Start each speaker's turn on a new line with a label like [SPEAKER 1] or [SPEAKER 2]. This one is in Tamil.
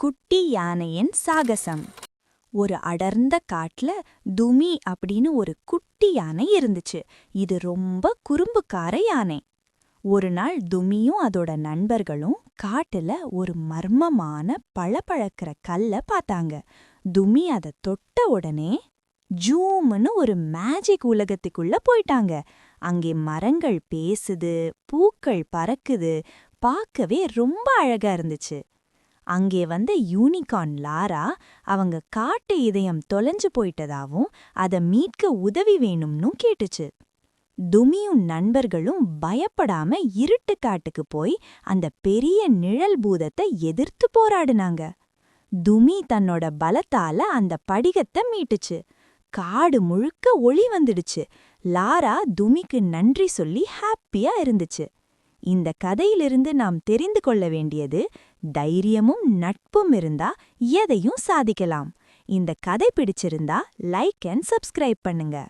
[SPEAKER 1] குட்டி யானையின் சாகசம். ஒரு அடர்ந்த காட்டுல துமி அப்படின்னு ஒரு குட்டி யானை இருந்துச்சு. இது ரொம்ப குறும்புக்கார யானை. ஒரு நாள் துமியும் அதோட நண்பர்களும் காட்டுல ஒரு மர்மமான பளபளக்கிற கல்ல பார்த்தாங்க. துமி அதை தொட்ட உடனே ஜூம்னு ஒரு மேஜிக் உலகத்துக்குள்ள போயிட்டாங்க. அங்கே மரங்கள் பேசுது, பூக்கள் பறக்குது, பார்க்கவே ரொம்ப அழகா இருந்துச்சு. அங்கே வந்த யூனிகார்ன் லாரா அவங்க காட்டு இதயம் தொலைஞ்சு போயிட்டதாவும் அதை மீட்க உதவி வேணும்னும் கேட்டுச்சு. துமியும் நண்பர்களும் பயப்படாம இருட்டு காட்டுக்கு போய் அந்த பெரிய நிழல் பூதத்தை எதிர்த்து போராடுனாங்க. துமி தன்னோட பலத்தால அந்த படிகத்தை மீட்டுச்சு. காடு முழுக்க ஒளி வந்துடுச்சு. லாரா துமிக்கு நன்றி சொல்லி ஹாப்பியா இருந்துச்சு. இந்த கதையிலிருந்து நாம் தெரிந்து கொள்ள வேண்டியது, தைரியமும் நட்பும் இருந்தா எதையும் சாதிக்கலாம். இந்த கதை பிடிச்சிருந்தா லைக் அண்ட் சப்ஸ்கிரைப் பண்ணுங்க.